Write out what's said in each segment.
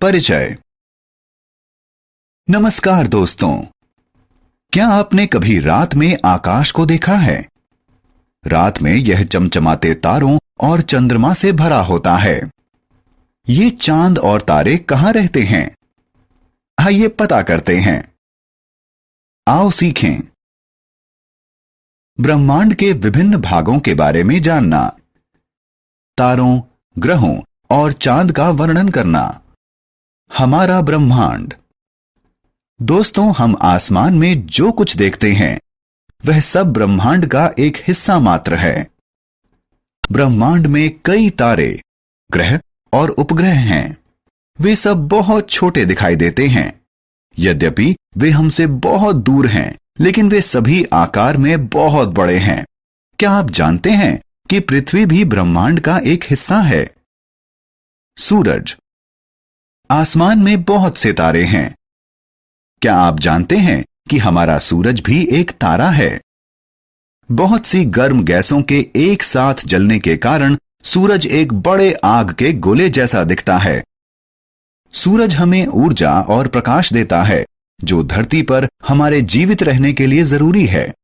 परिचय। नमस्कार दोस्तों, क्या आपने कभी रात में आकाश को देखा है? रात में यह चमचमाते तारों और चंद्रमा से भरा होता है। ये चांद और तारे कहां रहते हैं? आइए पता करते हैं। आओ सीखें। ब्रह्मांड के विभिन्न भागों के बारे में जानना, तारों, ग्रहों और चांद का वर्णन करना। हमारा ब्रह्मांड। दोस्तों, हम आसमान में जो कुछ देखते हैं वह सब ब्रह्मांड का एक हिस्सा मात्र है। ब्रह्मांड में कई तारे, ग्रह और उपग्रह हैं। वे सब बहुत छोटे दिखाई देते हैं। यद्यपि वे हमसे बहुत दूर हैं, लेकिन वे सभी आकार में बहुत बड़े हैं। क्या आप जानते हैं कि पृथ्वी भी ब्रह्मांड का एक हिस्सा है? सूरज। आसमान में बहुत से तारे हैं। क्या आप जानते हैं कि हमारा सूरज भी एक तारा है? बहुत सी गर्म गैसों के एक साथ जलने के कारण सूरज एक बड़े आग के गोले जैसा दिखता है। सूरज हमें ऊर्जा और प्रकाश देता है, जो धरती पर हमारे जीवित रहने के लिए जरूरी है।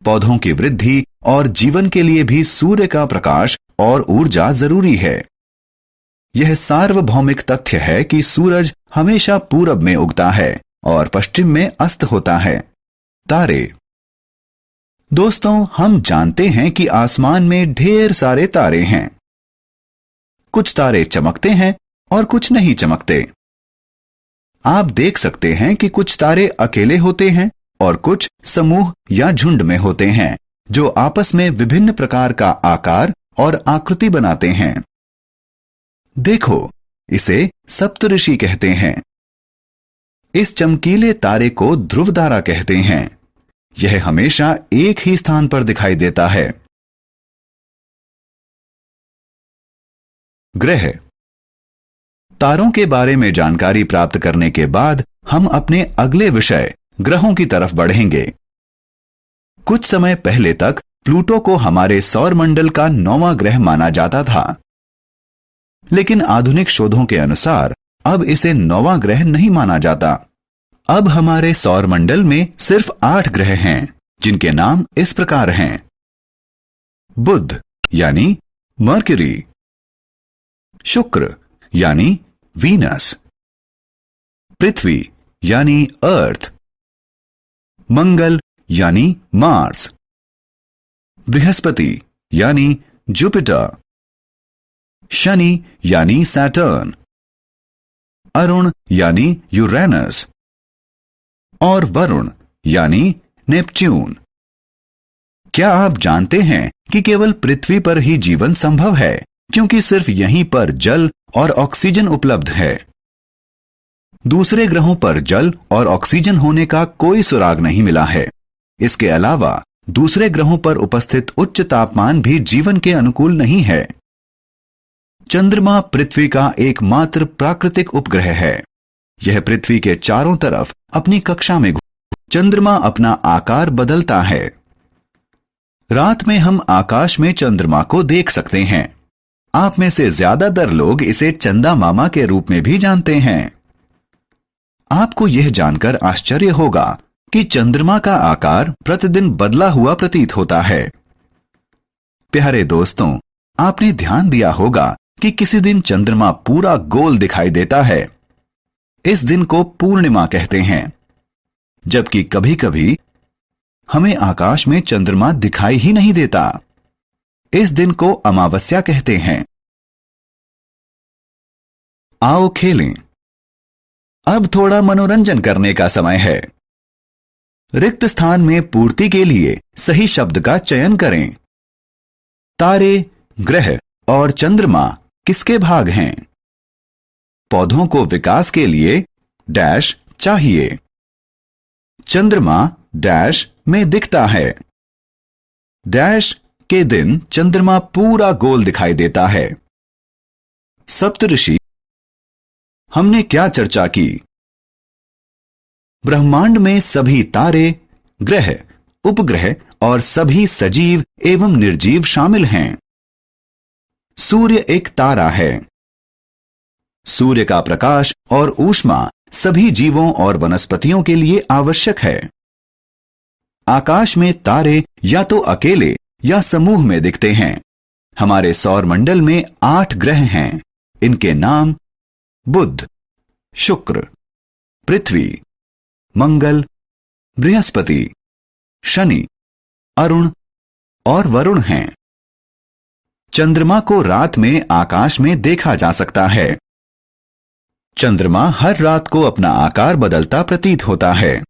पौधों की वृद्धि और जीवन के लिए भी सूर्य का प्रकाश और ऊर्जा जरूरी है। यह सार्वभौमिक तथ्य है कि सूरज हमेशा पूरब में उगता है और पश्चिम में अस्त होता है। तारे। दोस्तों, हम जानते हैं कि आसमान में ढेर सारे तारे हैं। कुछ तारे चमकते हैं और कुछ नहीं चमकते। आप देख सकते हैं कि कुछ तारे अकेले होते हैं और कुछ समूह या झुंड में होते हैं, जो आपस में विभिन्न प्रकार का आकार और आकृति बनाते हैं। देखो, इसे सप्तऋषि कहते हैं। इस चमकीले तारे को ध्रुव तारा कहते हैं। यह हमेशा एक ही स्थान पर दिखाई देता है। ग्रह। तारों के बारे में जानकारी प्राप्त करने के बाद हम अपने अगले विषय ग्रहों की तरफ बढ़ेंगे। कुछ समय पहले तक प्लूटो को हमारे सौरमंडल का 9वां ग्रह माना जाता था, लेकिन आधुनिक शोधों के अनुसार अब इसे 9वां ग्रह नहीं माना जाता। अब हमारे सौरमंडल में सिर्फ 8 ग्रह हैं, जिनके नाम इस प्रकार हैं। बुध यानी मर्क्यूरी, शुक्र यानी वीनस, पृथ्वी यानी अर्थ, मंगल यानी मार्स, बृहस्पति यानी जुपिटर, शनि यानी सैटर्न, अरुण यानी यूरेनस और वरुण यानी नेपच्यून। क्या आप जानते हैं कि केवल पृथ्वी पर ही जीवन संभव है, क्योंकि सिर्फ यहीं पर जल और ऑक्सीजन उपलब्ध है। दूसरे ग्रहों पर जल और ऑक्सीजन होने का कोई सुराग नहीं मिला है। इसके अलावा दूसरे ग्रहों पर उपस्थित उच्च तापमान भी जीवन के अनुकूल नहीं है। चंद्रमा पृथ्वी का एकमात्र प्राकृतिक उपग्रह है। यह पृथ्वी के चारों तरफ अपनी कक्षा में चंद्रमा अपना आकार बदलता है। रात में हम आकाश में चंद्रमा को देख सकते हैं। आप में से ज्यादातर लोग इसे चंदा मामा के रूप में भी जानते हैं। आपको यह जानकर आश्चर्य होगा कि चंद्रमा का आकार प्रतिदिन बदला हुआ प्रतीत होता है। प्यारे दोस्तों, आपने ध्यान दिया होगा कि किसी दिन चंद्रमा पूरा गोल दिखाई देता है। इस दिन को पूर्णिमा कहते हैं, जबकि कभी-कभी हमें आकाश में चंद्रमा दिखाई ही नहीं देता। इस दिन को अमावस्या कहते हैं। आओ खेलें। अब थोड़ा मनोरंजन करने का समय है। रिक्त स्थान में पूर्ति के लिए सही शब्द का चयन करें। तारे, ग्रह और चंद्रमा किसके भाग हैं? पौधों को विकास के लिए डैश चाहिए। चंद्रमा डैश में दिखता है। डैश के दिन चंद्रमा पूरा गोल दिखाई देता है। सप्तऋषि। हमने क्या चर्चा की? ब्रह्मांड में सभी तारे, ग्रह, उपग्रह और सभी सजीव एवं निर्जीव शामिल हैं। सूर्य एक तारा है। सूर्य का प्रकाश और ऊष्मा सभी जीवों और वनस्पतियों के लिए आवश्यक है। आकाश में तारे या तो अकेले या समूह में दिखते हैं। हमारे सौर मंडल में 8 ग्रह हैं। इनके नाम बुध, शुक्र, पृथ्वी, मंगल, बृहस्पति, शनि, अरुण और वरुण हैं। चंद्रमा को रात में आकाश में देखा जा सकता है। चंद्रमा हर रात को अपना आकार बदलता प्रतीत होता है।